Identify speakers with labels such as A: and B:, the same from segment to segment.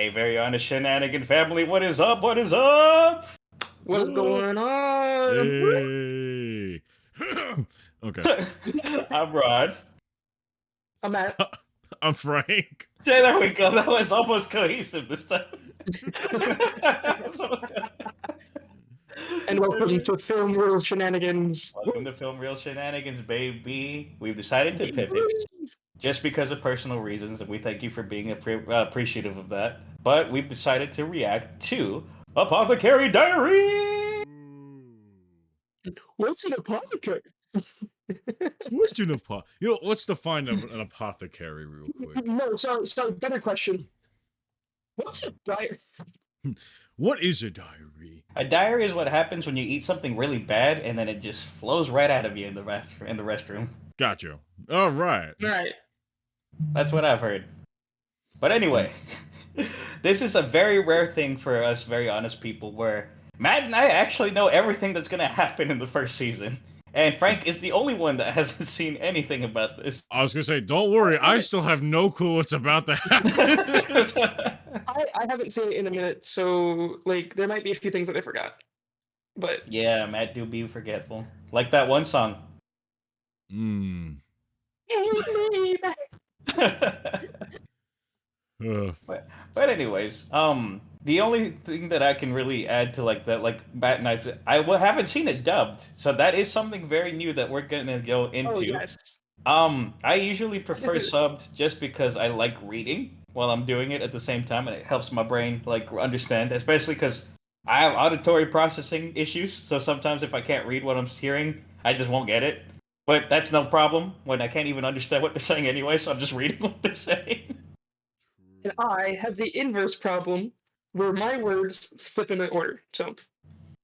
A: Hey, very honest shenanigan family, what is up? What is up?
B: What's going on?
C: Hey. Okay.
A: I'm Rod.
B: I'm at.
C: I'm Frank.
A: Yeah, there we go. That was almost cohesive this time.
B: And welcome to Film Rules Shenanigans.
A: Welcome to Film Real Shenanigans, baby. We've decided to pivot just because of personal reasons, and we thank you for being appreciative of that. But we've decided to react to Apothecary Diaries.
B: What's an apothecary?
C: What's an let's define an apothecary real quick.
B: No, so better question. What's a diary?
C: What is a diary?
A: A diary is what happens when you eat something really bad and then it just flows right out of you in the restroom.
C: Gotcha. All right.
B: Right.
A: That's what I've heard. But anyway, this is a very rare thing for us very honest people where Matt and I actually know everything that's going to happen in the first season. And Frank is the only one that hasn't seen anything about this.
C: I was gonna say, don't worry, I still have no clue what's about to happen.
B: I haven't seen it in a minute, so like there might be a few things that I forgot. But
A: yeah, Matt do be forgetful. Like that one song. But anyways, the only thing that I can really add to like that, like Matt and haven't seen it dubbed, so that is something very new that we're gonna go into.
B: oh yes.
A: I usually prefer subbed just because I like reading while I'm doing it at the same time, and it helps my brain like understand, especially because I have auditory processing issues. So sometimes if I can't read what I'm hearing, I just won't get it. But that's no problem when I can't even understand what they're saying anyway, so I'm just reading what they're saying.
B: And I have the inverse problem where my words flip in order. So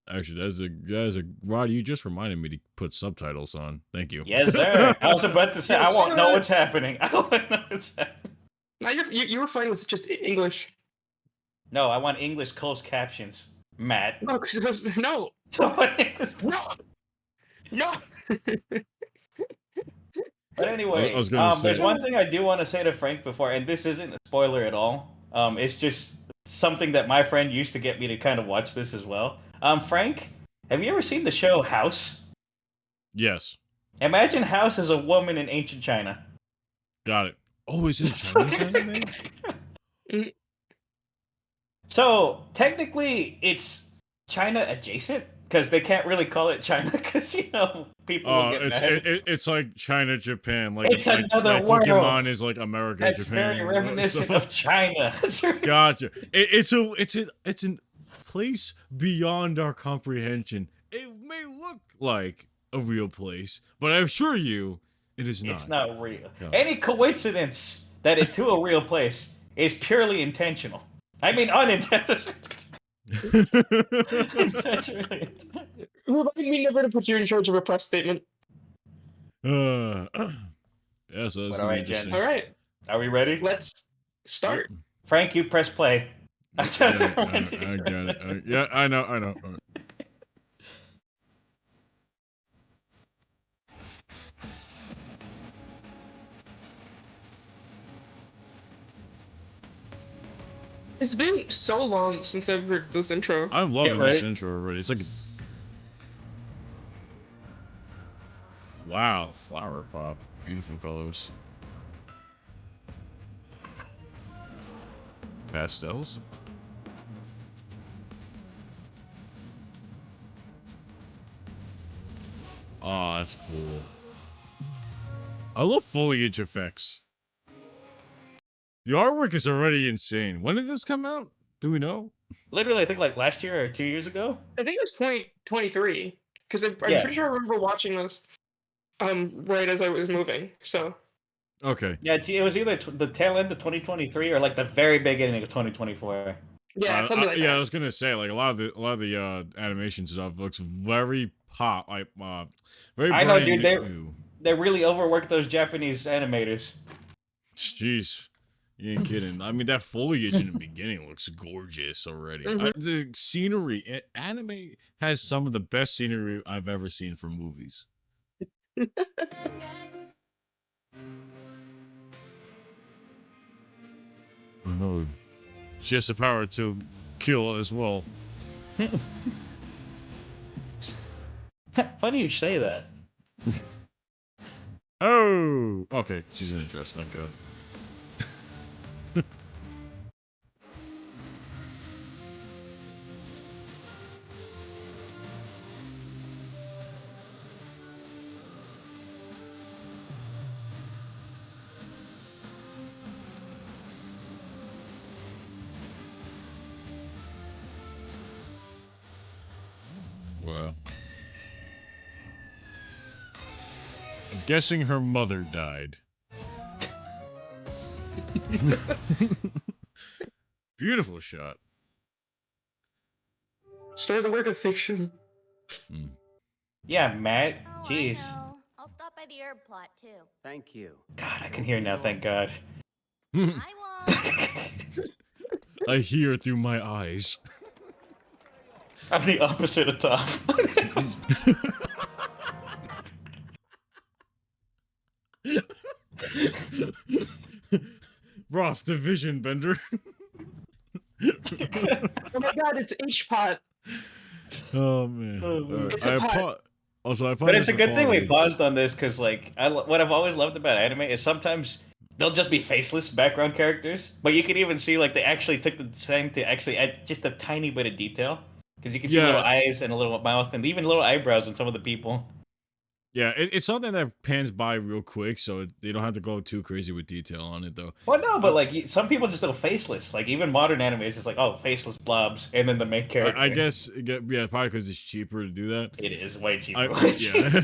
C: Actually, that's a Rod, you just reminded me to put subtitles on. Thank you.
A: Yes, sir. I was about to say, I won't know what's happening. I won't know what's happening.
B: now you were fine with just English.
A: No, I want English closed captions, Matt.
B: No, because no. No.
A: But anyway,
C: I was gonna say,
A: there's one thing I do want to say to Frank before, and this isn't a spoiler at all. It's just something that my friend used to get me to kind of watch this as well. Frank, have you ever seen the show House?
C: yes.
A: Imagine House as a woman in ancient China.
C: Got it. Oh, is it a Chinese anime?
A: So technically, it's China adjacent because they can't really call it China because people will get mad.
C: It's like China, Japan. Like
A: it's another
C: like
A: world.
C: Pokemon is like America,
A: That's
C: Japan.
A: very reminiscent of China.
C: Gotcha. It's a place beyond our comprehension. It may look like a real place, but I assure you, it is not.
A: It's not real.
C: No.
A: Any coincidence that it's to a real place is purely intentional. I mean, unintentional.
B: Remind me never to put you in charge of a press statement.
C: Yeah, so that's
A: all right,
C: interesting.
A: gents.
B: All right.
A: Are we ready?
B: Let's start.
A: Frank, you press play.
C: I got it. Yeah, I know.
B: It's been so long since I've heard this intro.
C: I'm loving
A: Yeah, right?
C: this intro already. It's like, wow, flower pop, beautiful colors, pastels. Oh, that's cool. I love foliage effects. The artwork is already insane. When did this come out? Do we know?
A: Literally, I think like last year or 2 years ago.
B: I think it was 2023 because I'm
A: Yeah.
B: pretty sure I remember watching this right as I was moving. So
C: Okay.
A: Yeah, it was either the tail end of 2023 or like the very beginning of 2024.
B: yeah, something like that.
C: Yeah, I was gonna say like a lot of the animation stuff looks very very.
A: I know,
C: brand
A: dude.
C: new.
A: They really overworked those Japanese animators.
C: Jeez. You ain't kidding. I mean, that foliage in the beginning looks gorgeous already. The scenery, anime has some of the best scenery I've ever seen from movies. No, She has the power to kill as well.
A: Funny you say that.
C: Oh, okay. She's in a dress. Thank God. Wow. I'm guessing her mother died. Beautiful shot.
B: Start a work of fiction.
C: Mm.
A: Yeah, Matt.
D: Oh,
A: Jeez.
D: I know. I'll stop by the herb plot too.
E: Thank you.
A: God, I can hear now. Thank God.
D: I won't.
C: I hear through my eyes.
A: I'm the opposite of tough.
C: Roth the Vision Bender.
B: Oh my god, it's H-Pot.
C: Oh man.
B: It's a pot.
A: But it's a good thing we paused on this because, like, what I've always loved about anime is sometimes they'll just be faceless background characters, but you can even see like they actually took the time to actually add just a tiny bit of detail because you can see little eyes and a little mouth and even little eyebrows in some of the people.
C: Yeah, it's something that pans by real quick, so they don't have to go too crazy with detail on it, though.
A: Well, no, but like some people just go faceless. Like even modern anime is just like, oh, faceless blobs, and then the main character.
C: I guess, yeah, probably because it's cheaper to do that.
A: It is way cheaper.
C: Yeah.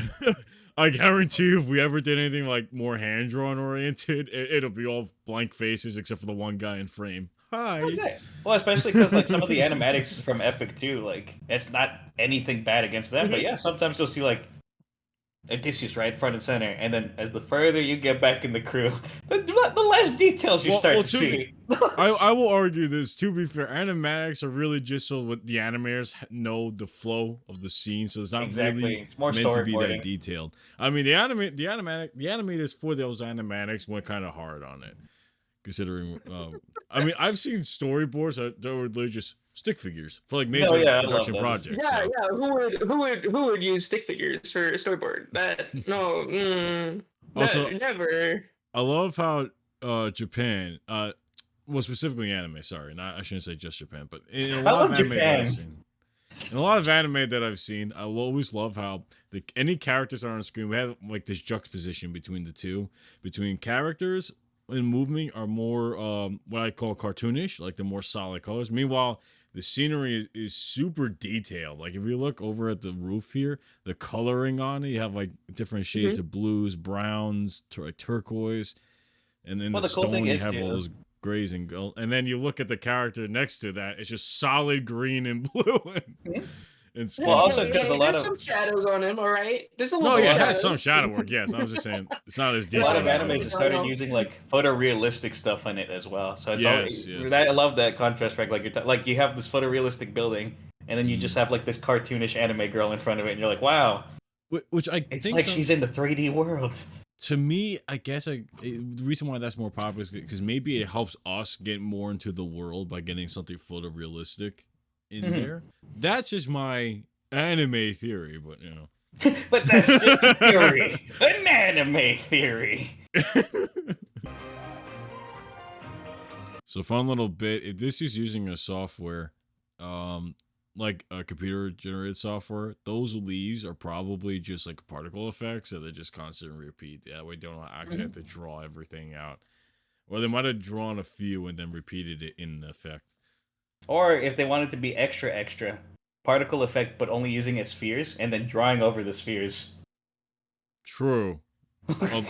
C: I guarantee you, if we ever did anything like more hand drawn oriented, it'll be all blank faces except for the one guy in frame. Hi.
A: Okay. Well, especially because like some of the animatics from Epic too, like it's not anything bad against them, but yeah, sometimes you'll see like Odysseus right front and center, and then as the further you get back in the crew, the less details you start to see.
C: I will argue this. To be fair, animatics are really just so what the animators know the flow of the scene, so it's not really
A: it's more
C: meant to be that
A: storyboarding.
C: detailed. I mean, the animators for those animatics went kind of hard on it, considering. I mean, I've seen storyboards that were literally just stick figures for like major production projects.
B: Yeah,
C: so.
B: yeah. Who would use stick figures for a storyboard? Never.
C: I love how Japan, well, specifically anime. Sorry, I shouldn't say just Japan, but in a lot of anime that I've seen, in a lot of anime that I've seen, I always love how any characters that are on screen, we have like this juxtaposition between the two, between characters and movement are more what I call cartoonish, like the more solid colors. Meanwhile, the scenery is super detailed. Like if you look over at the roof here, the coloring on it, you have like different shades of blues, browns, like turquoise, and then the stone you have all those grays and gold. And then you look at the character next to that, it's just solid green and blue. And
A: well, also because
B: there's some shadows on him, all right? There's a little.
C: No, yeah, it has some shadow work. Yes, I was just saying it's not as detailed.
A: A lot of animes have started using like photorealistic stuff in it as well. So it's I love that contrast, right? Like you have this photorealistic building, and then you just have like this cartoonish anime girl in front of it, and you're like, wow.
C: Which
A: it's think like she's in the 3D world.
C: To me, I guess the reason why that's more popular is because maybe it helps us get more into the world by getting something photorealistic in there. That's just my anime theory, but you know.
A: But that's just a theory. An anime theory.
C: So fun little bit. If this is using a software, like a computer generated software, those leaves are probably just like particle effects that they just constantly repeat. Yeah, we don't actually have to draw everything out. Or they might have drawn a few and then repeated it in effect.
A: Or if they wanted to be extra, particle effect, but only using as spheres, and then drawing over the spheres.
C: True. Well,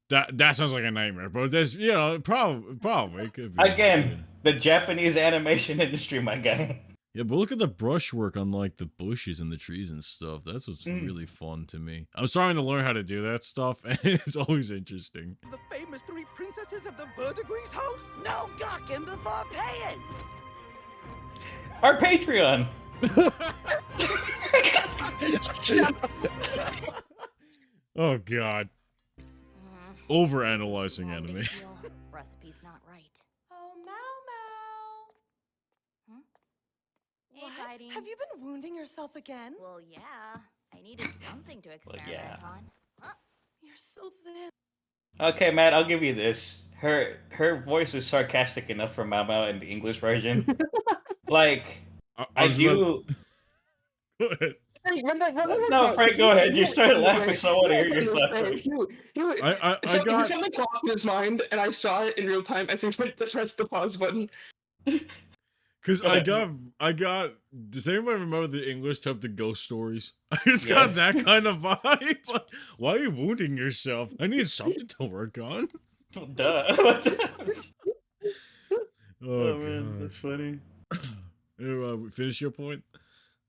C: that sounds like a nightmare, but there's probably it could be.
A: Again, the Japanese animation industry, my guy.
C: Yeah, but look at the brushwork on like the bushes and the trees and stuff. That's what's really fun to me. I'm starting to learn how to do that stuff, and it's always interesting.
E: The famous 3 princesses of the Verdigris house? No gawking before paying.
A: Our Patreon.
C: Oh God. Overanalyzing anime.
D: Recipe's not right.
F: Oh, Maomao.
D: exciting.
E: Have you been wounding yourself again?
D: Well, yeah. I needed something to experiment on.
E: You're so thin.
A: Okay, Matt, I'll give you this. Her voice is sarcastic enough for Maomao in the English version. Like,
C: I
A: I
C: was about-
A: do.
C: Go ahead.
B: Hey, when
A: No, Frank, go ahead. You started laughing, so I want to hear your thoughts.
B: So
C: got-
B: something clocked in his mind, and I saw it in real time as he went to press the pause button.
C: Because
A: Go
C: I
A: ahead.
C: got. Does anybody remember the English dub to Ghost Stories? I just got
A: Yes.
C: that kind of vibe. Like, why are you wounding yourself? I need something to work on.
A: Duh.
C: Oh,
A: man, that's
C: gosh.
A: funny.
C: Finish your point?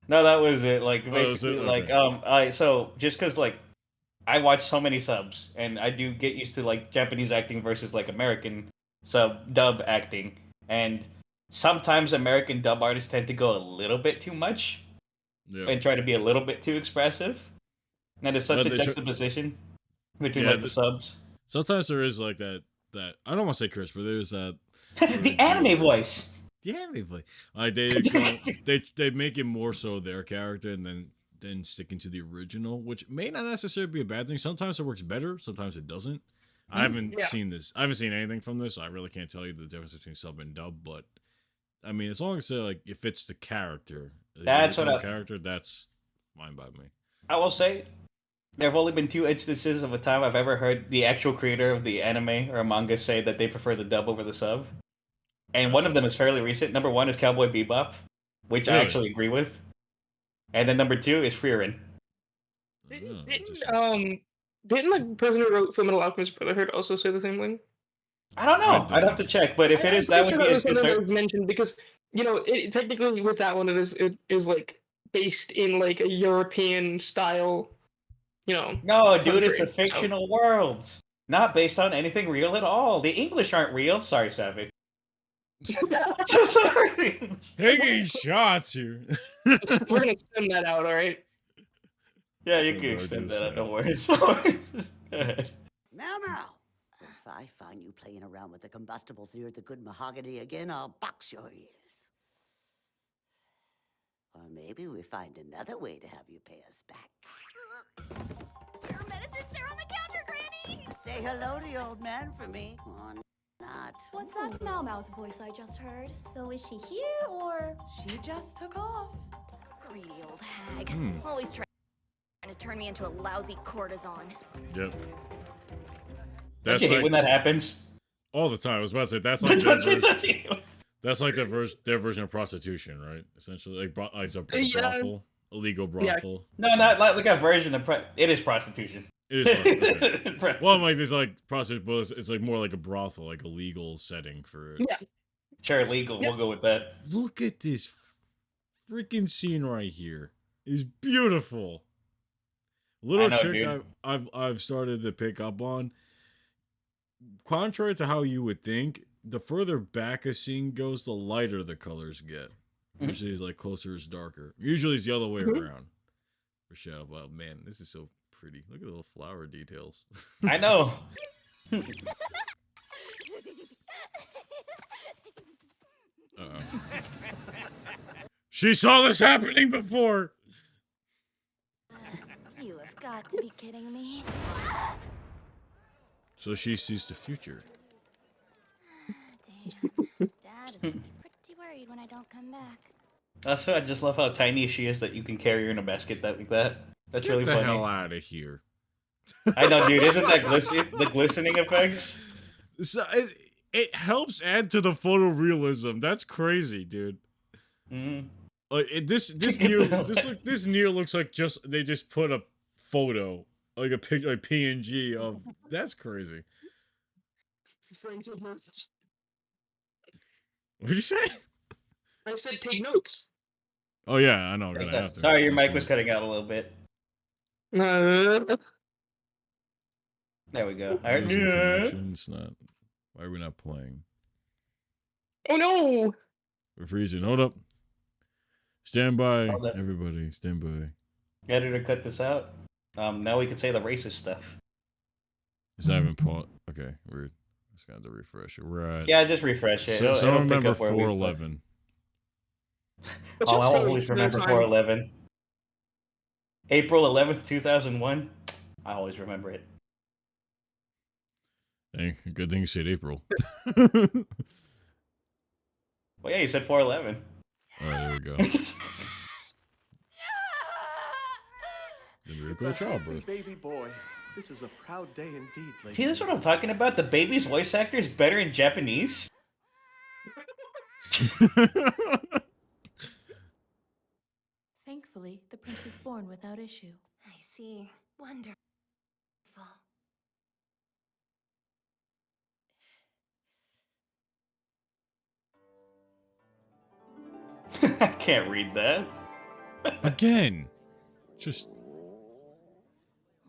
A: No, that was it. Like
C: Oh, that's
A: basically,
C: it?
A: like
C: Okay.
A: I so just because like I watch so many subs, and I do get used to like Japanese acting versus like American dub acting, and sometimes American dub artists tend to go a little bit too much
C: Yeah.
A: and try to be a little bit too expressive. And there's such
C: But
A: a
C: they tr-
A: juxtaposition between
C: Yeah,
A: like the subs.
C: Sometimes there is like that. I don't want to say curse, but there's that.
A: The anime voice.
C: Yeah, like they make it more so their character and then sticking to the original, which may not necessarily be a bad thing. Sometimes it works better, sometimes it doesn't. I haven't seen this. I haven't seen anything from this. So I really can't tell you the difference between sub and dub. But I mean, as long as it fits the character,
A: That's what
C: character. That's fine by me.
A: I will say. There have only been 2 instances of a time I've ever heard the actual creator of the anime or manga say that they prefer the dub over the sub. And one of them is fairly recent. Number 1 is Cowboy Bebop, which I
C: Really?
A: actually agree with. And then number 2 is Frieren.
B: Didn't the person who wrote Fullmetal Alchemist Brotherhood also say the same thing?
A: I don't know. I'd have to check, but if it is, that would be a
B: was
A: good
B: something that
A: third.
B: was mentioned because technically with that one it is like based in like a European style,
A: No, dude, it's a
B: country, so.
A: fictional world. Not based on anything real at all. The English aren't real. Sorry, Savvy. Sorry.
C: Taking shots here.
B: We're gonna send that out, all right?
A: Yeah, you
C: So
A: can
C: hard
A: extend
C: to
A: that.
C: say.
A: No worries. No worries. Go ahead.
E: Now. If I find you playing around with the combustibles near the good mahogany again, I'll box your ears. Or maybe we find another way to have you pay us back.
D: Your medicines, they're on the counter, Granny!
E: Say hello to the old man for me. Or not.
F: Was that Maomao's voice I just heard? So is she here, or...?
E: She just took off.
D: Greedy old hag. Always trying to turn me into a lousy courtesan.
C: Yep.
A: Don't you hate when that happens?
C: All the time. I was about to say that's like their version. That's like their version of prostitution, right? Essentially, like it's a brothel, a legal brothel.
A: No, not like a version of it is prostitution.
C: It is prostitution. Well, like there's like prostitution, but it's like more like a brothel, like a legal setting for it.
B: Yeah.
A: Sure, legal. We'll go with that.
C: Look at this freaking scene right here. It's beautiful. Little trick I've started to pick up on. Contrary to how you would think, the further back a scene goes, the lighter the colors get. Usually it's like closer is darker. Usually it's the other way around. For shadow. Wow, man, this is so pretty. Look at the little flower details.
A: I know.
C: She saw this happening before.
D: You have got to be kidding me.
C: So she sees the future.
D: Damn. Dad is gonna be pretty worried when I don't come back.
A: Also, I just love how tiny she is that you can carry her in a basket like that. That's
C: Get
A: really
C: the
A: funny.
C: hell out of here.
A: I know, dude. Isn't that the glistening effects?
C: So it helps add to the photorealism. That's crazy, dude. Like this Nier looks like they just put a photo, like a picture, like PNG of. That's crazy.
B: Frank, take notes.
C: What did you say?
B: I said take notes.
C: Oh yeah, I know. I'm gonna have to.
A: Sorry, your mic was cutting out a little bit. There we go.
C: It's not. Why are we not playing?
B: Oh no!
C: We're freezing. Hold up. Stand by,
A: Hold up.
C: everybody. Stand by.
A: Editor, cut this out. Now we can say the racist stuff.
C: It's not even paused. Okay, weird. Just got to refresh it. We're at.
A: Yeah, just refresh it.
C: So
A: It'll pick
C: remember
A: up where we
C: 411.
B: But
A: Oh,
B: she'll
A: I
B: stay
A: always
B: for no
A: remember
B: time.
A: 411. April 11th, 2001. I always remember it.
C: Hey, good thing you said April.
A: Well, yeah, you said 411.
C: All right, there we go. The miracle of childbirth.
G: Baby boy. This is a proud day indeed, ladies.
A: See, that's what I'm talking about. The baby's voice actor is better in Japanese.
F: Thankfully, the prince was born without issue.
D: I see. Wonderful.
A: I can't read that.
C: Again. Just.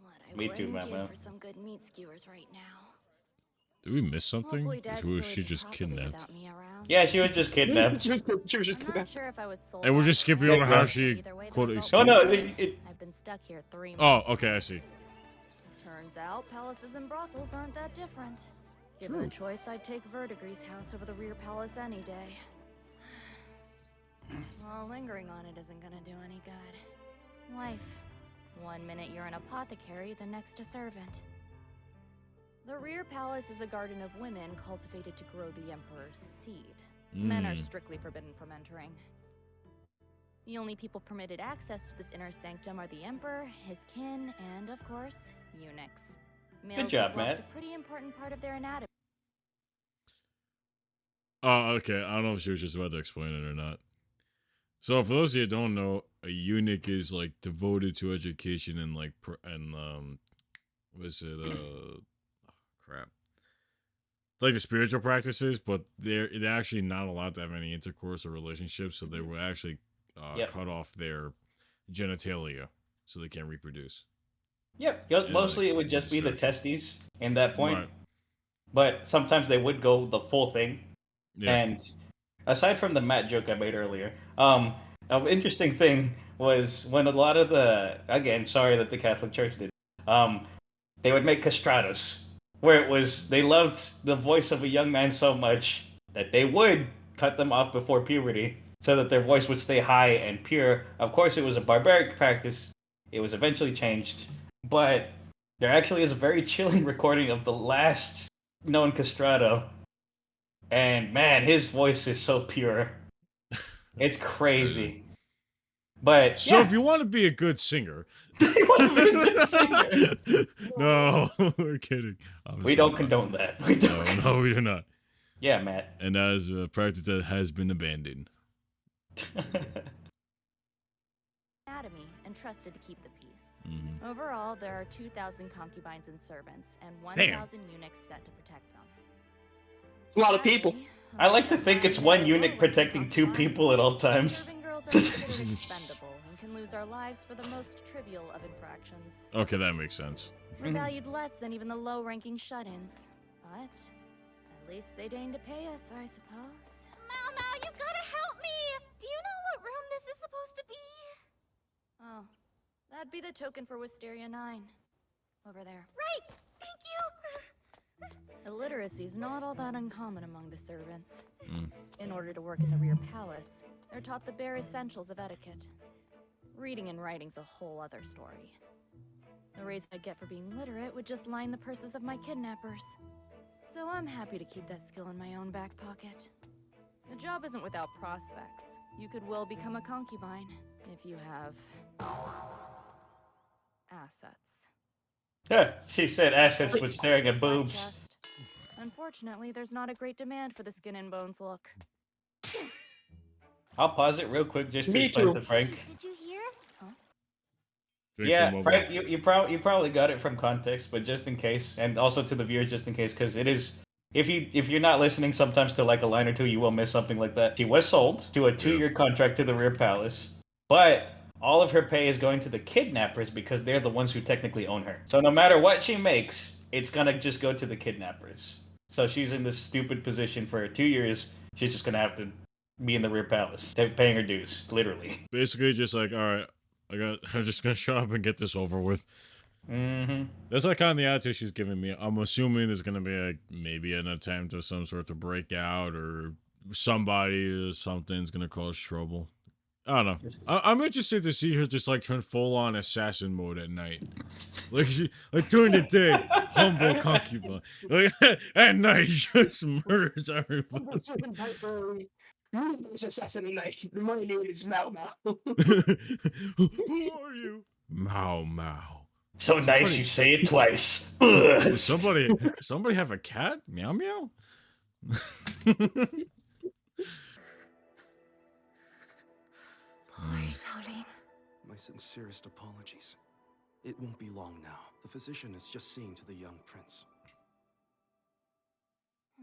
D: What I
A: Me too,
D: wouldn't give
A: Maomao.
D: for some good meat skewers right now.
C: Did we miss something?
D: Hopefully
C: Or
D: Dad's
C: was
D: still
C: she
D: lives
C: just
D: properly
C: kidnapped?
D: without me around.
A: Yeah, she was just kidnapped.
B: She was just
D: I'm
B: kidnapped.
D: not sure if I was sold
C: And we're just
D: out
C: skipping
D: or
C: over
A: Yeah,
C: how
A: bro.
C: she
D: Either way, the
C: quote
D: result
A: Oh,
C: escaped.
A: no,
D: was I've been stuck here 3 months.
C: Oh, okay, I see.
D: Turns out palaces and brothels aren't that different. Given
C: True.
D: the choice, I'd take Verdigrease's house over the rear palace any day. Well, lingering on it isn't gonna do any good. Life. 1 minute you're an apothecary, the next a servant. The rear palace is a garden of women cultivated to grow the Emperor's seed. Men are strictly forbidden from entering. The only people permitted access to this inner sanctum are the Emperor, his kin, and, of course, eunuchs. Males
A: job,
D: have lost
A: Matt.
D: a pretty important part of their anatomy.
C: Oh, okay. I don't know if she was just about to explain it or not. So, for those of you who don't know, a eunuch is like devoted to education and like, what is it? Crap. Like the spiritual practices, but they're actually not allowed to have any intercourse or relationships, so they will actually
A: Yep.
C: cut off their genitalia so they can't reproduce.
A: Yep.
C: Yeah,
A: Mostly
C: like,
A: it would just be the
C: destruction.
A: testes in that point.
C: Right.
A: But sometimes they would go the full thing.
C: Yeah.
A: And aside from the Matt joke I made earlier, an interesting thing was when a lot of again, sorry that the Catholic Church did, they would make castratos, where it was they loved the voice of a young man so much that they would cut them off before puberty so that their voice would stay high and pure. Of course, it was a barbaric practice. It was eventually changed, but there actually is a very chilling recording of the last known castrato. And man, his voice is so pure. It's crazy. But
C: So
A: yeah.
C: if you want to be a good singer,
A: You wanna be a good singer?
C: no, we're kidding. Obviously
A: We don't
C: not.
A: condone that. We don't.
C: No, we do not.
A: Yeah, Matt.
C: And that is a practice that has been abandoned.
D: Anatomy and trusted to keep the peace.
C: Mhm.
D: Overall, there are 2,000 concubines and servants, and
C: Damn.
D: 1,000 eunuchs set to protect them.
B: It's a lot of people.
D: Sadly,
A: I like to think it's one eunuch
D: low-ranking
A: protecting two
D: concubines,
A: people at all times.
D: serving girls are considered expendable and can lose our lives for the most trivial of infractions.
C: Okay, that makes sense.
D: We're valued less than even the low-ranking shut-ins, but at least they deign to pay us, I suppose. Maomao, you've got to help me! Do you know what room this is supposed to be? Oh, that'd be the token for Wisteria 9. Over there. Right! Thank you! Illiteracy's not all that uncommon among the servants. In order to work in the rear palace, they're taught the bare essentials of etiquette. Reading and writing's a whole other story. The raise I'd get for being literate would just line the purses of my kidnappers. So I'm happy to keep that skill in my own back pocket. The job isn't without prospects. You could well become a concubine if you have assets.
A: Yeah, she said assets with staring at boobs.
D: Just. Unfortunately, there's not a great demand for the skin and bones look.
A: I'll pause it real quick just to
B: Me
A: explain
B: too.
A: to Frank.
D: Did you hear?
C: Drink
A: Yeah,
C: from
A: Frank,
C: over.
A: you probably got it from context, but just in case, and also to the viewers, just in case, because it is. If you're not listening, sometimes to like a line or two, you will miss something like that. She was sold to a 2-year contract to the Rear Palace, but all of her pay is going to the kidnappers because they're the ones who technically own her. So no matter what she makes, it's gonna just go to the kidnappers. So she's in this stupid position for 2 years. She's just gonna have to be in the Rear Palace, paying her dues, literally.
C: Basically, just like, all right, I'm just gonna shut up and get this over with.
A: Mm-hmm.
C: That's like kind of the attitude she's giving me. I'm assuming there's gonna be like maybe an attempt of some sort to break out, or somebody or something's gonna cause trouble. I don't know. I'm interested to see her just like turn full on assassin mode at night. Like during the day, humble concubine. Like at night, she just murders everybody.
B: Assassinate. My name is Maomao.
C: Who are you? Maomao.
A: So nice you say it twice.
C: Somebody have a cat? Meow meow.
F: Poor Shaolin.
G: My sincerest apologies. It won't be long now. The physician is just seeing to the young prince.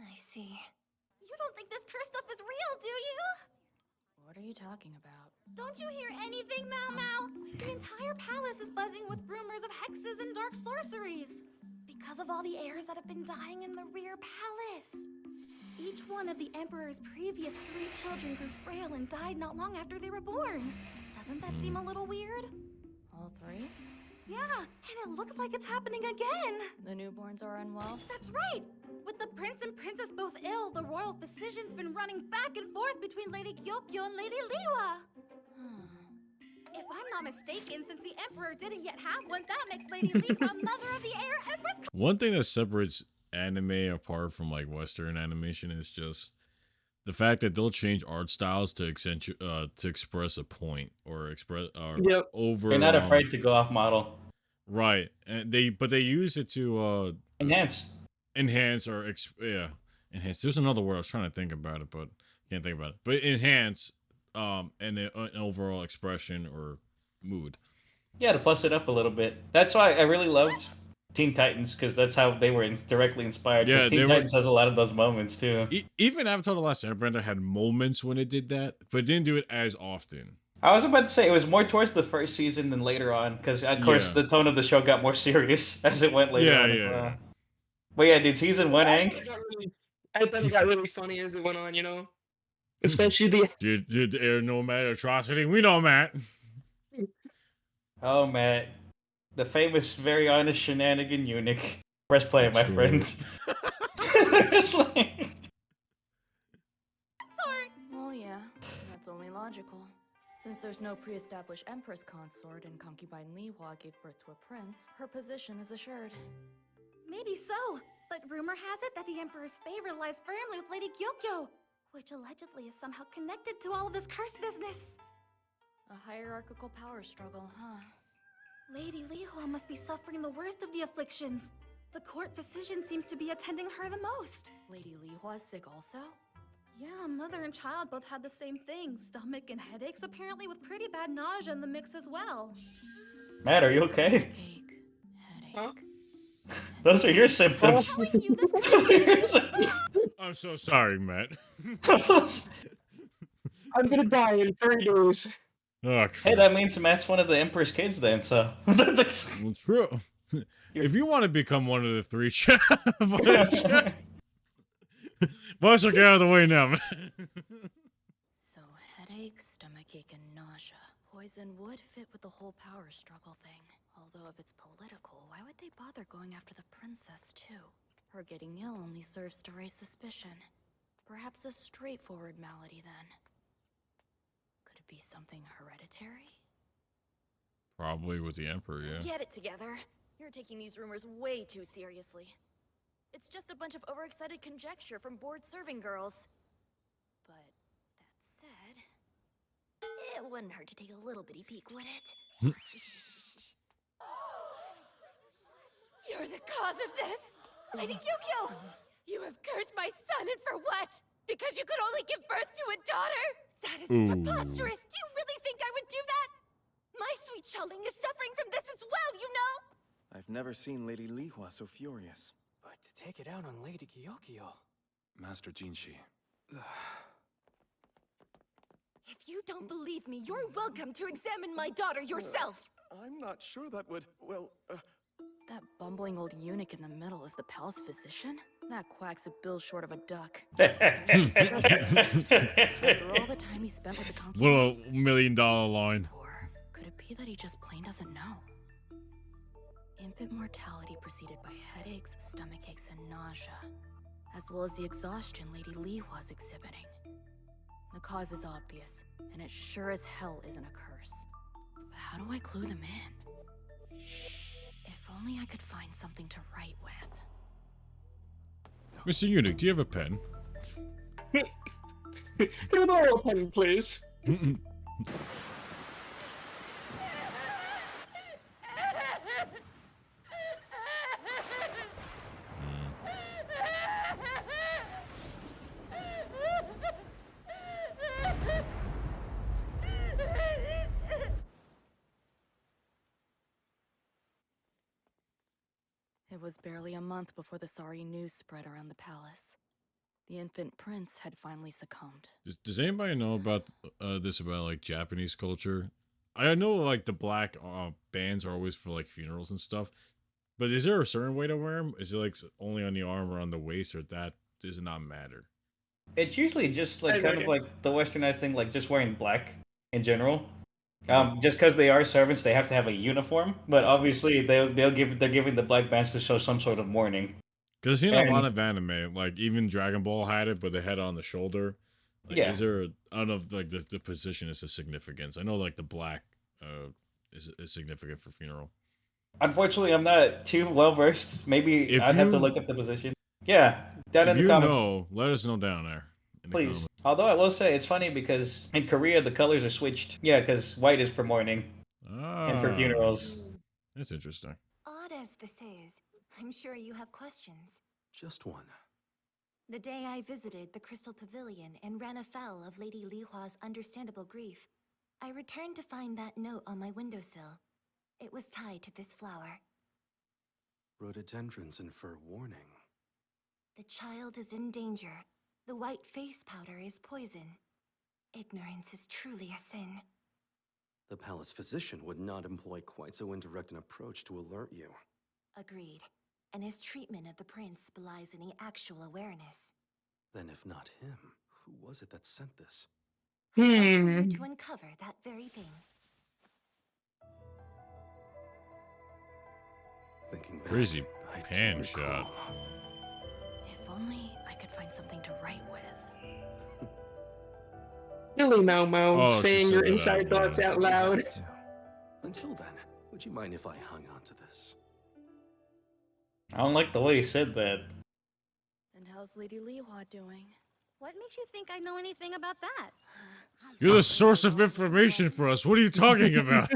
F: I see.
D: You don't think this curse stuff is real, do you?
F: What are you talking about?
D: Don't you hear anything, Maomao? The entire palace is buzzing with rumors of hexes and dark sorceries. Because of all the heirs that have been dying in the rear palace. Each one of the Emperor's previous 3 children grew frail and died not long after they were born. Doesn't that seem a little weird?
F: All 3?
D: Yeah, and it looks like it's happening again.
F: The newborns are unwell?
D: That's right! With the prince and princess both ill, the royal physician's been running back and forth between Lady Gyokyo and Lady Liwa. If I'm not mistaken, since the Emperor didn't yet have one, that makes Lady Liwa mother of the heir Empress.
C: One thing that separates anime apart from like Western animation is just the fact that they'll change art styles to express a point or express over.
A: They're not afraid to go off model.
C: Right, and they use it to enhance or enhance. There's another word I was trying to think about it, but can't think about it. But enhance an overall expression or mood.
A: Yeah, to plus it up a little bit. That's why I really loved Teen Titans, because that's how they were directly inspired. Yeah, Teen Titans has a lot of those moments too.
C: Even Avatar: The Last Airbender had moments when it did that, but it didn't do it as often.
A: I was about to say it was more towards the first season than later on, because of course the tone of the show got more serious as it went later on. Yeah. But yeah, dude, season 1, Hank.
B: I thought it got really funny as it went on, you know? Especially the...
C: Did the air nomad atrocity? We know, Matt.
A: Oh, Matt. The famous Very Honest Shenanigan eunuch. Press play, my friend.
D: Sorry.
F: Well, yeah, that's only logical. Since there's no pre-established Empress consort and concubine Liwa gave birth to a prince, her position is assured.
D: Maybe so, but rumor has it that the Emperor's favor lies firmly with Lady Gyokyo, which allegedly is somehow connected to all of this curse business.
F: A hierarchical power struggle, huh?
D: Lady Liwa must be suffering the worst of the afflictions. The court physician seems to be attending her the most.
F: Lady Liwa is sick also?
D: Yeah, mother and child both had the same thing. Stomach and headaches, apparently with pretty bad nausea in the mix as well.
A: Matt, are you okay?
F: Headache.
B: Huh?
A: Those are your symptoms.
C: I'm so sorry, Matt.
B: I'm gonna die in 3 days.
C: Okay.
A: Hey, that means Matt's one of the Emperor's kids then, so...
C: Well, true. If you want to become one of the 3 Boss will get out of the way now, man.
F: So headache, stomachache, and nausea. Poison would fit with the whole power struggle thing. Although if it's political, why would they bother going after the princess too? Her getting ill only serves to raise suspicion. Perhaps a straightforward malady then. Could it be something hereditary?
C: Probably with the Emperor, yeah.
F: Get it together. You're taking these rumors way too seriously. It's just a bunch of overexcited conjecture from bored serving girls. But that said, it wouldn't hurt to take a little bitty peek, would it?
H: You're the cause of this! Lady Gyokyo! You have cursed my son, and for what? Because you could only give birth to a daughter? That is preposterous! Do you really think I would do that? My sweet Shaolin is suffering from this as well, you know?
G: I've never seen Lady Liwa so furious.
I: But to take it out on Lady Gyokyo...
G: Master Jinshi.
H: If you don't believe me, you're welcome to examine my daughter yourself!
G: I'm not sure that would... well,
F: That bumbling old eunuch in the middle is the palace physician? That quack's a bill short of a duck. After all the time he spent with the concubines.
C: What a $1 million line.
F: Or could it be that he just plain doesn't know? Infant mortality preceded by headaches, stomachaches, and nausea, as well as the exhaustion Lady Liwa's exhibiting. The cause is obvious, and it sure as hell isn't a curse. But how do I clue them in? If only I could find something to write with.
C: Mr. Eunuch, do you have a pen?
B: Give me the oil pen, please.
F: It was barely a month before the sorry news spread around the palace. The infant prince had finally succumbed.
C: Does anybody know about this about like Japanese culture? I know like the black bands are always for like funerals and stuff, but is there a certain way to wear them? Is it like only on the arm or on the waist, or that does it not matter?
A: It's usually just like kind of like the westernized thing, like just wearing black in general. Just because they are servants, they have to have a uniform. But obviously, they're giving the black bands to show some sort of mourning.
C: Because I've seen a lot of anime, like even Dragon Ball had it, but they had it on the shoulder. Like,
A: yeah.
C: Is there? I don't know if like the position is a significance. I know like the black is significant for funeral.
A: Unfortunately, I'm not too well versed. Maybe I'd have to look up the position. Yeah, down in the comments.
C: If you know, let us know down there.
A: Please. Although I will say it's funny because in Korea the colors are switched. Yeah, because white is for mourning and for funerals.
C: That's interesting.
H: Odd as this is, I'm sure you have questions.
G: Just one.
H: The day I visited the Crystal Pavilion and ran afoul of Lady Lihua's understandable grief, I returned to find that note on my windowsill. It was tied to this flower.
G: Rhododendrons infer warning.
H: The child is in danger. The white face powder is poison. Ignorance is truly a sin.
G: The palace physician would not employ quite so indirect an approach to alert you.
H: Agreed. And his treatment of the prince belies any actual awareness.
G: Then if not him, who was it that sent this?
H: I hope for you to uncover that very thing.
G: Thinking
C: crazy
G: back,
C: pan shot.
F: If only I could find something to write with.
B: Really, Maomao, saying your inside thoughts out loud.
G: Until then, would you mind if I hung on to this?
A: I don't like the way he said that.
F: And how's Lady Lihua doing?
D: What makes you think I know anything about that?
C: You're the source of information for us. What are you talking about?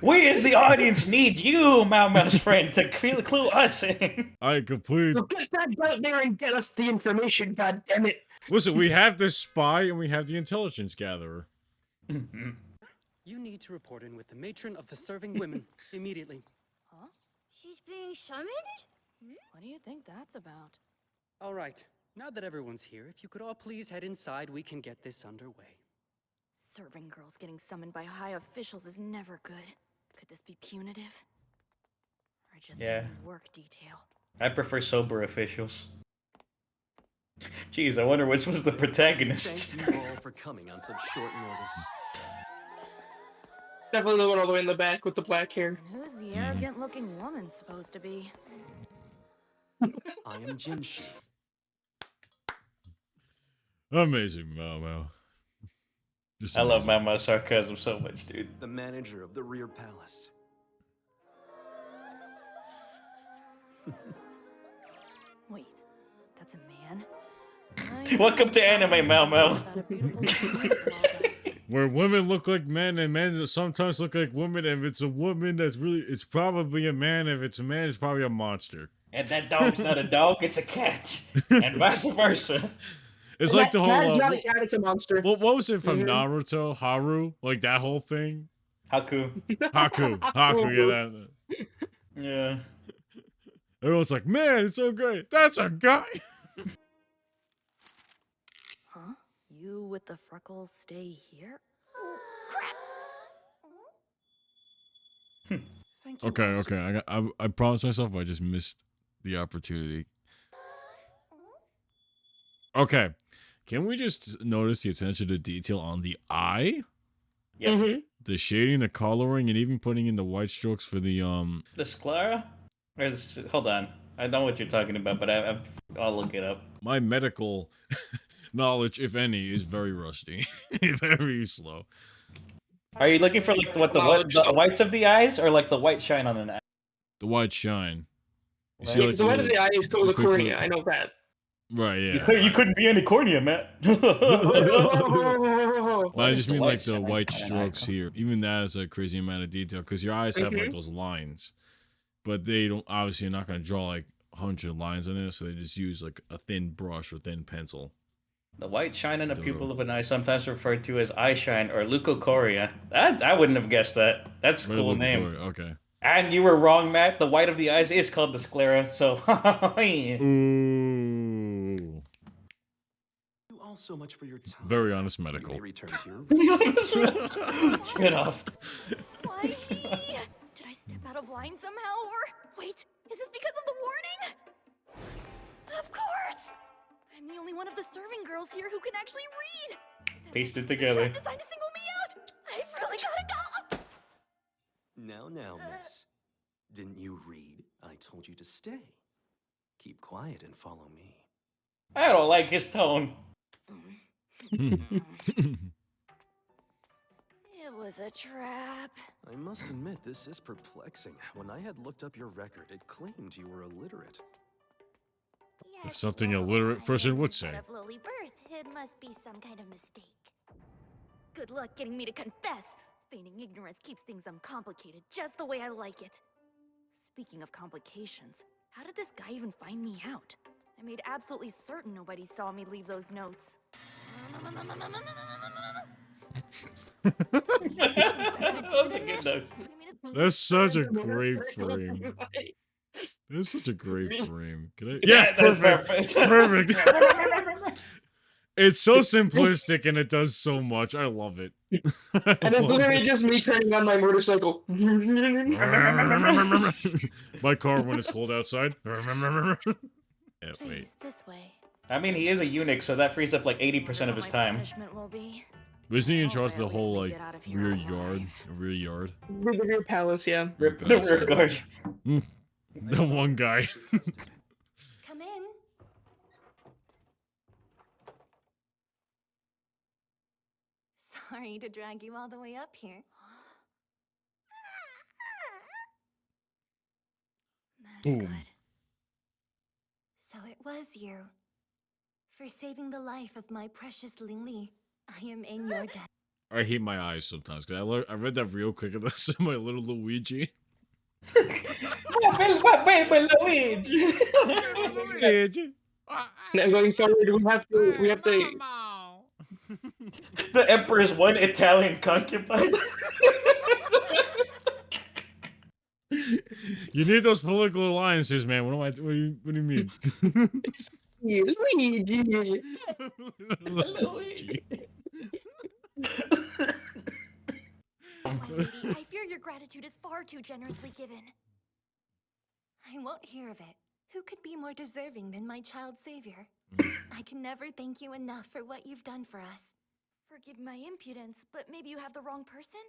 A: We as the audience need you, Maomao's friend, to clue us in.
C: I complete.
B: So get that out there and get us the information, goddammit.
C: Listen, we have the spy and we have the intelligence gatherer.
I: You need to report in with the matron of the serving women immediately.
F: Huh?
D: She's being summoned?
F: What do you think that's about?
I: All right. Now that everyone's here, if you could all please head inside, we can get this underway.
F: Serving girls getting summoned by high officials is never good. Could this be punitive? Or just a work detail?
A: I prefer sober officials. Jeez, I wonder which was the protagonist.
G: Thank you all for coming on such short notice.
B: Definitely the one all the way in the back with the black hair.
F: And who's the arrogant-looking woman supposed to be?
G: I am Jinshi.
C: Amazing, Maomao.
A: I love Maomao's sarcasm so much, dude.
G: The manager of the rear palace.
F: Wait, that's a man?
A: Welcome to anime, Maomao.
C: Where women look like men and men sometimes look like women. And if it's a woman, it's probably a man. If it's a man, it's probably a monster.
A: And that dog's not a dog, it's a cat. And vice versa.
C: It's like the whole.
B: Not a cat, it's a monster.
C: What was it from Naruto? Haru? Like that whole thing?
A: Haku.
C: Haku,
A: Yeah.
C: Everyone's like, man, it's so great. That's a guy.
F: Huh? You with the freckles stay here?
G: Thank you.
C: Okay. I promised myself I just missed the opportunity. Okay. Can we just notice the attention to detail on the eye?
A: Yeah.
C: The shading, the coloring, and even putting in the white strokes for the
A: The sclera? Hold on. I know what you're talking about, but I'll look it up.
C: My medical knowledge, if any, is very rusty. Very slow.
A: Are you looking for like the whites of the eyes or like the white shine on an eye?
C: The white shine. You see,
A: Right.
C: like
B: The white of the eye is called the
C: quick
B: cornea.
C: little-
B: I know that.
C: Right, yeah.
A: You couldn't be any cornea, Matt.
C: But I just mean like the
A: shine
C: white
A: on an
C: strokes
A: icon?
C: here. Even that is a crazy amount of detail because your eyes have like those lines, but they don't. Obviously, you're not going to draw like 100 lines on this, so they just use like a thin brush or thin pencil.
A: The white shine in the
C: Don't
A: pupil
C: know.
A: of an eye, sometimes referred to as eye shine or leukocoria. I wouldn't have guessed that. That's a
C: Very
A: cool
C: low
A: name.
C: glory, okay.
A: And you were wrong, Matt. The white of the eyes is called the sclera. So,
C: Ooh.
G: You all so much for your time.
C: Very honest
G: You may
C: medical.
G: return to your
A: get off.
F: Why me? Did I step out of line somehow, or wait, is this because of the warning? Of course! I'm the only one of the serving girls here who can actually read. That
A: Pieced it
F: means it's a
A: together.
F: trap designed to single me out. I've really gotta go.
G: Now, miss. Didn't you read? I told you to stay. Keep quiet and follow me.
A: I don't like his tone.
F: It was a trap.
G: I must admit, this is perplexing. When I had looked up your record, it claimed you were illiterate.
F: Yes,
C: Something a
F: well,
C: literate person would
F: instead
C: say.
F: of lowly birth, it must be some kind of mistake. Good luck getting me to confess. Feigning ignorance keeps things uncomplicated, just the way I like it. Speaking of complications, how did this guy even find me out? I made absolutely certain nobody saw me leave those notes.
A: That's a good note.
C: That's such a great frame. That's such a great frame. Can I?
A: Yeah,
C: Yes,
A: that's
C: perfect.
A: perfect.
C: Perfect. It's so simplistic and it does so much. I love it.
B: And it's literally just me turning on my motorcycle.
C: My car when it's cold outside. Yeah, wait.
F: Please, this way.
A: I mean, he is a eunuch, so that frees up like 80% of his time.
F: Punishment will be.
C: Wasn't he in
F: Oh,
C: charge of
F: at
C: the
F: least
C: whole
F: we
C: like
F: get out of here
C: rear
F: alive.
C: yard? Rear yard?
B: The rear palace, yeah.
A: The rear guard.
C: The one guy.
H: Come in. Sorry to drag you all the way up here.
F: That's
C: Ooh.
F: good.
H: So it was you. For saving the life of my precious Lingli, I am in your debt.
C: I hate my eyes sometimes because I read that real quick and that's my little Luigi.
A: My baby Luigi.
C: Luigi.
B: Now going forward, we have to.
A: The Emperor's one Italian concubine.
C: You need those political alliances, man. What do you mean?
B: Luigi.
C: Luigi.
F: My lady, I fear your gratitude is far too generously given.
H: I won't hear of it. Who could be more deserving than my child savior? I can never thank you enough for what you've done for us.
F: Forgive my impudence, but maybe you have the wrong person?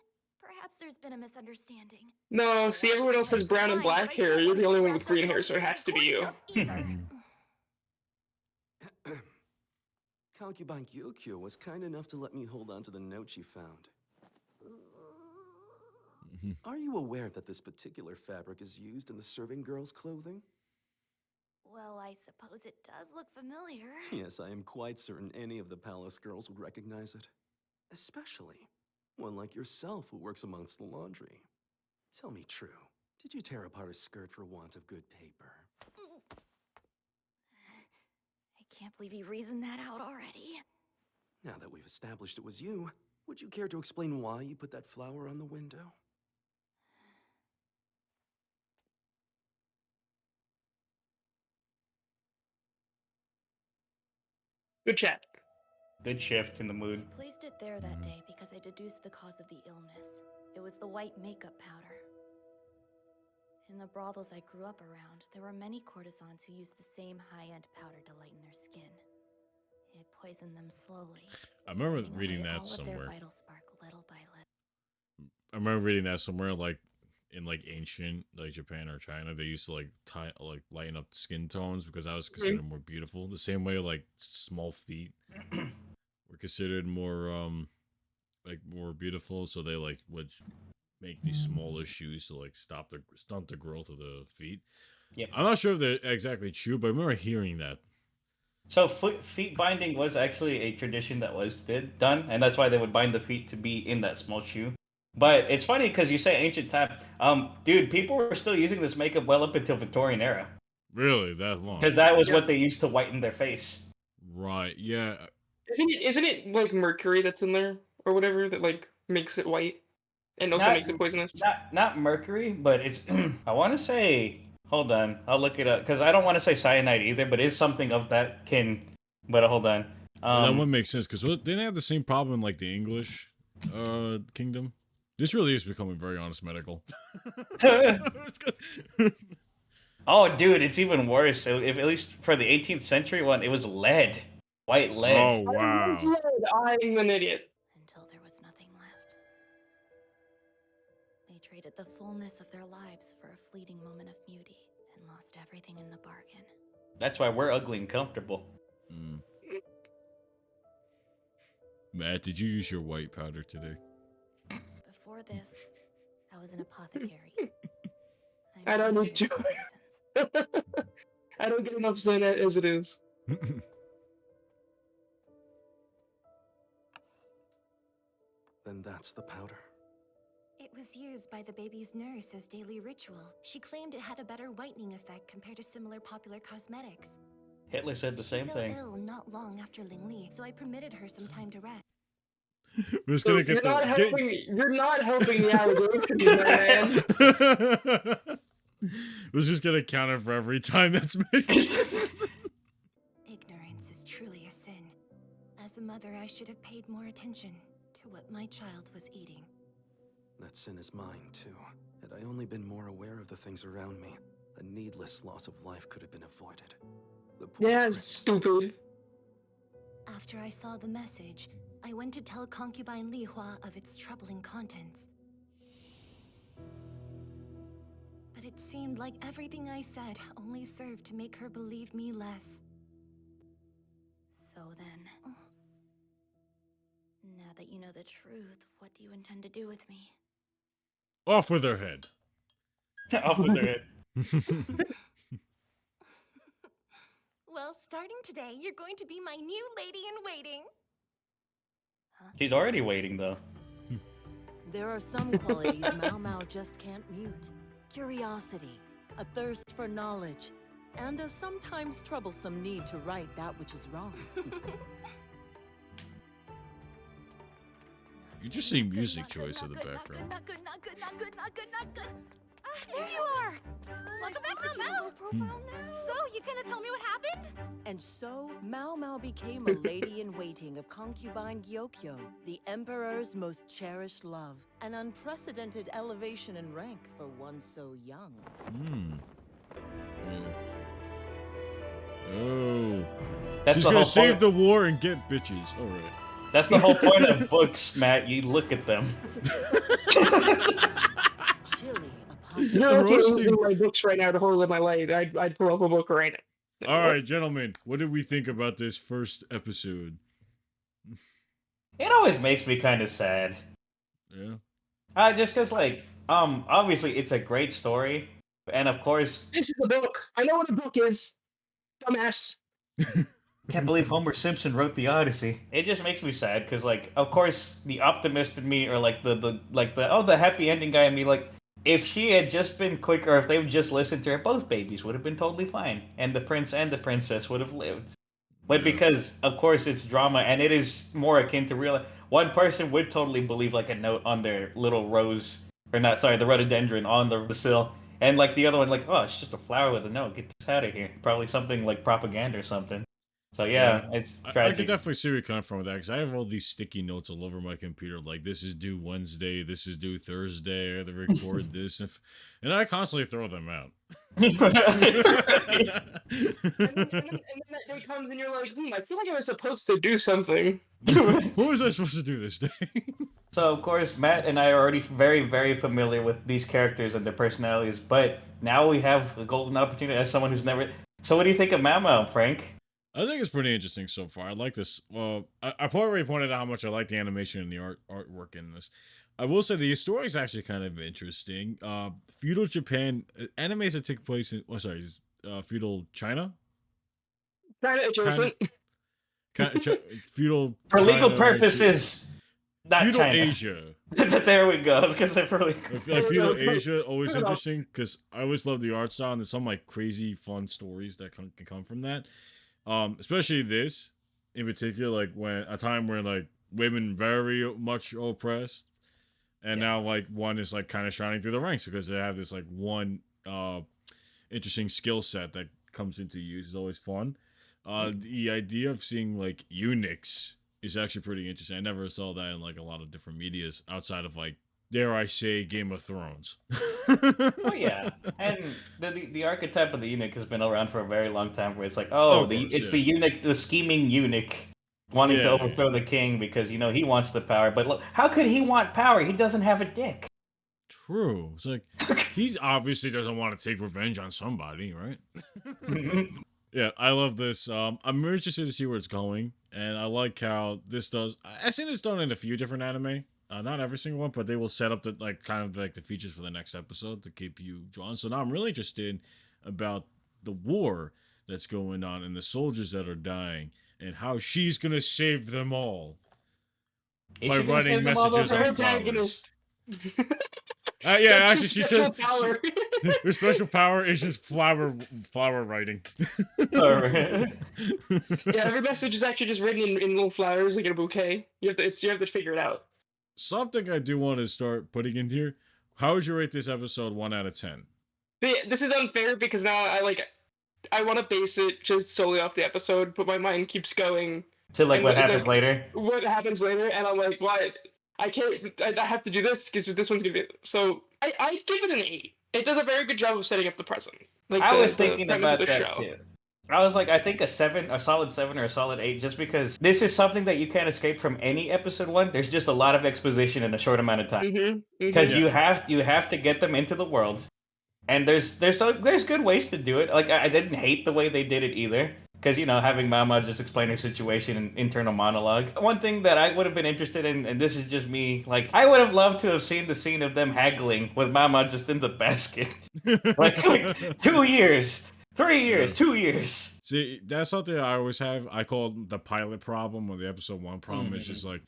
F: Perhaps there's been a misunderstanding.
B: No, see, everyone else has brown and black hair. You're the only one with green hair, so it has to be you.
G: Concubine Gyokyo was kind enough to let me hold on to the note she found. Are you aware that this particular fabric is used in the serving girls' clothing?
F: Well, I suppose it does look familiar.
G: Yes, I am quite certain any of the palace girls would recognize it. Especially one like yourself who works amongst the laundry. Tell me true, did you tear apart a skirt for want of good paper?
F: I can't believe you reasoned that out already.
G: Now that we've established it was you, would you care to explain why you put that flower on the window?
B: Good chat.
A: Good shift in the mood.
F: I placed it there that day because I deduced the cause of the illness. It was the white makeup powder. In the brothels I grew up around, there were many courtesans who used the same high-end powder to lighten their skin. It poisoned them slowly.
C: I remember reading that somewhere. I remember reading that somewhere, like in like ancient like Japan or China, they used to like lighten up skin tones because that was considered more beautiful. The same way like small feet were considered more like more beautiful, so they like would make these smaller shoes to like stunt the growth of the feet.
A: Yep.
C: I'm not sure if they're exactly true, but I remember hearing that.
A: So feet binding was actually a tradition that was done, and that's why they would bind the feet to be in that small shoe. But it's funny because you say ancient times. Dude, people were still using this makeup well up until Victorian era.
C: Really, that long?
A: Because that was what they used to whiten their face.
C: Right. Yeah.
B: Isn't it like mercury that's in there or whatever that like makes it white and also makes it poisonous?
A: Not mercury, but it's. I want to say. Hold on, I'll look it up because I don't want to say cyanide either, but it's something of that kin. But hold on.
C: That would make sense because didn't they have the same problem in like the English kingdom? This really is becoming very honest medical.
A: Oh, dude, it's even worse. If at least for the 18th century one, it was lead, white lead.
C: Oh wow!
B: I'm an idiot.
F: Until there was nothing left. They traded the fullness of their lives for a fleeting moment of beauty and lost everything in the bargain.
A: That's why we're ugly and comfortable.
C: Matt, did you use your white powder today?
F: Before this, I was an apothecary.
B: I don't need joy. I don't get enough sun as it is.
G: Then that's the powder.
H: It was used by the baby's nurse as daily ritual. She claimed it had a better whitening effect compared to similar popular cosmetics.
A: Hitler said the same thing.
H: She fell ill not long after Ling Li, so I permitted her some time to rest.
C: We're just gonna get
B: You're not helping the allegations, my man.
C: We're just gonna count it for every time that's mentioned.
H: Ignorance is truly a sin. As a mother, I should have paid more attention to what my child was eating.
G: That sin is mine, too. Had I only been more aware of the things around me, a needless loss of life could have been avoided.
B: Yeah, stupid.
H: After I saw the message, I went to tell concubine Li Hua of its troubling contents. But it seemed like everything I said only served to make her believe me less.
F: So then, now that you know the truth, what do you intend to do with me?
C: Off with her head.
A: Off with her head.
H: Well, starting today, you're going to be my new lady in waiting.
A: She's already waiting, though.
J: There are some qualities Maomao just can't mute. Curiosity, a thirst for knowledge, and a sometimes troublesome need to right that which is wrong.
C: You just see music choice in the background.
H: Not good, not good, not good, not good, not good. There you are! Welcome back, Maomao! So, you gonna tell me what happened?
J: And so, Maomao became a lady-in-waiting of concubine Gyokyo, the Emperor's most cherished love. An unprecedented elevation in rank for one so young.
C: Oh.
A: That's
C: She's
A: the
C: gonna
A: whole
C: save
A: point.
C: the war and get bitches. Alright.
A: That's the whole point of books, Matt. You look at them.
J: Chilly
B: You're looking my books right now to hold up my light. I'd pull up a book right now.
C: Alright, gentlemen. What did we think about this first episode?
A: It always makes me kind of sad.
C: Yeah.
A: Just because, like, obviously it's a great story, and of course,
B: this is a book. I know what a book is. Dumbass.
A: Can't believe Homer Simpson wrote the Odyssey. It just makes me sad because, like, of course, the optimist in me, or like the happy ending guy in me, like, if she had just been quicker, if they would just listened to her, both babies would have been totally fine, and the prince and the princess would have lived. But because, of course, it's drama and it is more akin to real, one person would totally believe like a note on their little rose, or not, sorry, the rhododendron on the sill, and like the other one, like, oh, it's just a flower with a note. Get this out of here. Probably something like propaganda or something. So yeah, it's tragic.
C: I could definitely see where you're coming from with that, because I have all these sticky notes all over my computer, like this is due Wednesday, this is due Thursday, I have to record this, and I constantly throw them out.
B: and then that day comes and you're like, I feel like I was supposed to do something.
C: What was I supposed to do this day?
A: So of course, Matt and I are already very, very familiar with these characters and their personalities, but now we have a golden opportunity as someone who's never. So what do you think of Maomao, Frank?
C: I think it's pretty interesting so far. I like this. Well, I've already pointed out how much I like the animation and the artwork in this. I will say the story is actually kind of interesting. Feudal Japan animes that take place in feudal China.
B: China adjacent.
C: Feudal
A: For legal
C: China,
A: purposes, not
C: feudal
A: China.
C: Asia.
A: There we go. I was gonna say for legal.
C: Like feudal Asia, always interesting because I always love the art style and there's some like crazy fun stories that can come from that. Especially this in particular, like when a time where like women very much oppressed, and now like one is like kind of shining through the ranks because they have this like one interesting skill set that comes into use is always fun. The idea of seeing like eunuchs is actually pretty interesting. I never saw that in like a lot of different medias outside of like, dare I say, Game of Thrones.
A: Oh yeah, and the archetype of the eunuch has been around for a very long time. Where it's like, the eunuch, the scheming eunuch, wanting to overthrow the king because he wants the power. But look, how could he want power? He doesn't have a dick.
C: True. It's like he obviously doesn't want to take revenge on somebody, right? Yeah, I love this. I'm very interested to see where it's going, and I like how this does. I've seen this done in a few different anime. Not every single one, but they will set up the the features for the next episode to keep you drawn. So now I'm really interested about the war that's going on and the soldiers that are dying and how she's gonna save them all by writing messages on flowers. Yeah, actually, she says her special power is just flower writing.
B: Yeah, every message is actually just written in little flowers, like in a bouquet. You have to figure it out.
C: Something I do want to start putting in here. How would you rate this episode 1 out of 10?
B: This is unfair because now I want to base it just solely off the episode, but my mind keeps going
A: to like what happens later.
B: What happens later, and I'm like, why? I can't. I have to do this because this one's gonna be. So I give it an 8. It does a very good job of setting up the present. Like
A: I was thinking about that too. I was like, I think a solid 7 or a solid 8, just because this is something that you can't escape from any episode 1. There's just a lot of exposition in a short amount of time. Because you have to get them into the world, and there's good ways to do it. Like I didn't hate the way they did it either. Because, having Mama just explain her situation in internal monologue. One thing that I would have been interested in, and this is just me, like, I would have loved to have seen the scene of them haggling with Mama just in the basket. like 2 years, 3 years, 2 years.
C: See, that's something I always have. I call the pilot problem or the episode 1 problem. It's just like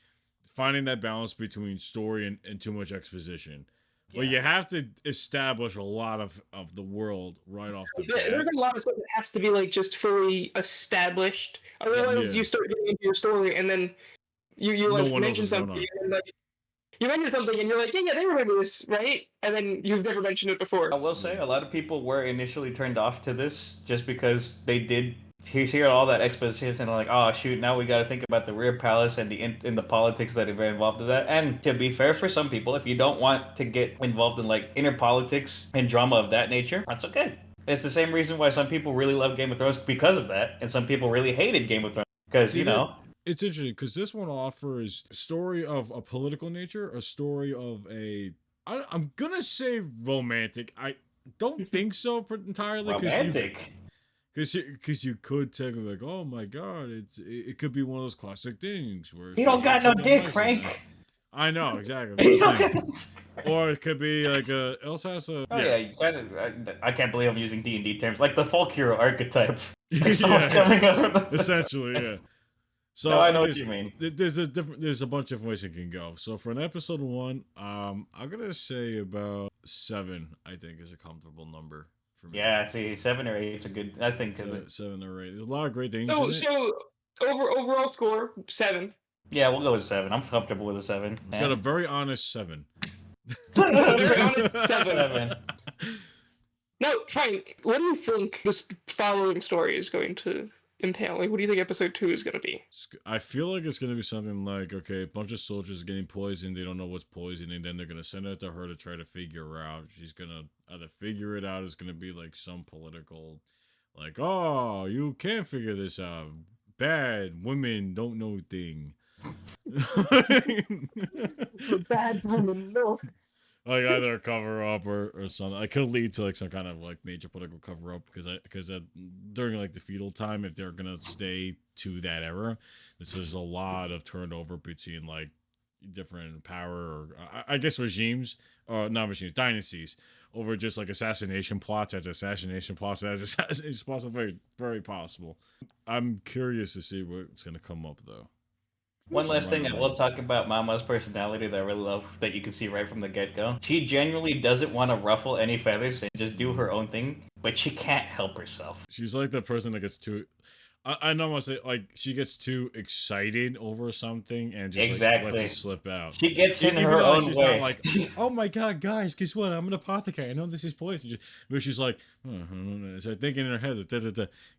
C: finding that balance between story and too much exposition. Well, you have to establish a lot of the world right off the bat.
B: There's a lot of stuff that has to be like just fully established. Otherwise, you start getting into your story, and then you like mention something, and like you mention something, and you're like, yeah, they remember this, right? And then you've never mentioned it before.
A: I will say a lot of people were initially turned off to this just because they did hear all that exposition and like, oh shoot, now we got to think about the rear palace and the politics that are involved in that. And to be fair, for some people, if you don't want to get involved in like inner politics and drama of that nature, that's okay. It's the same reason why some people really love Game of Thrones because of that, and some people really hated Game of Thrones because
C: it's interesting because this one offers a story of a political nature, a story of I'm gonna say romantic. I don't think so entirely.
A: Romantic.
C: Because you could take it like, oh my god, it could be one of those classic things where
A: you don't got no dick, Frank.
C: I know exactly. Or it could be like it also has a.
A: I can't believe I'm using D&D terms like the folk hero archetype.
C: Coming up essentially, yeah. So
A: no, I know what you mean.
C: There's a bunch of ways it can go. So for an episode 1, I'm gonna say about 7. I think is a comfortable number.
A: Yeah, see, 7 or 8 is a good. I think
C: 7 or 8. There's a lot of great things.
B: So overall score 7.
A: Yeah, we'll go with 7. I'm comfortable with a 7.
C: It's got a very honest 7.
B: Very honest 7. Now, Frank, what do you think this following story is going to entail? Like, what do you think episode 2 is going to be?
C: I feel like it's going to be something like, okay, a bunch of soldiers are getting poisoned. They don't know what's poisoning. Then they're going to send it to her to try to figure out. She's going to either figure it out. It's going to be like some political, like, oh, you can't figure this out. Bad women don't know thing.
B: Bad woman, no.
C: Like either a cover up or something. It could lead to like some kind of like major political cover up because during like the feudal time, if they're gonna stay to that era, there's a lot of turnover between like different power or I guess regimes or not regimes, dynasties over just like assassination plots after assassination plots after assassination plots. Very, very possible. I'm curious to see what's gonna come up though.
A: One last thing I will talk about Mama's personality that I really love that you can see right from the get-go. She genuinely doesn't want to ruffle any feathers and just do her own thing, but she can't help herself.
C: She's like the person that gets too... I know what I'm saying, like, she gets too excited over something and just like, lets it slip out.
A: She gets in her own
C: she's
A: way.
C: Not like, oh my god, guys, guess what? I'm an apothecary. I know this is poison. But she's like, so thinking in her head,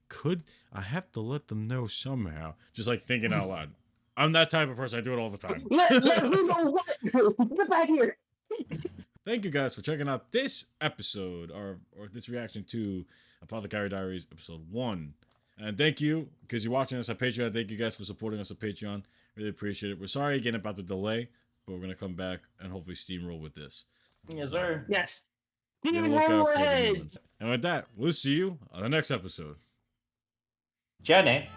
C: could I have to let them know somehow? Just like thinking out loud. I'm that type of person. I do it all the time.
B: Let who know what? Get back here.
C: Thank you guys for checking out this episode or this reaction to Apothecary Diaries episode 1. And thank you, because you're watching us on Patreon. Thank you guys for supporting us on Patreon. Really appreciate it. We're sorry again about the delay, but we're going to come back and hopefully steamroll with this.
A: Yes, sir.
B: Yes.
C: Look out for the new ones. And with that, we'll see you on the next episode.
A: Jenny.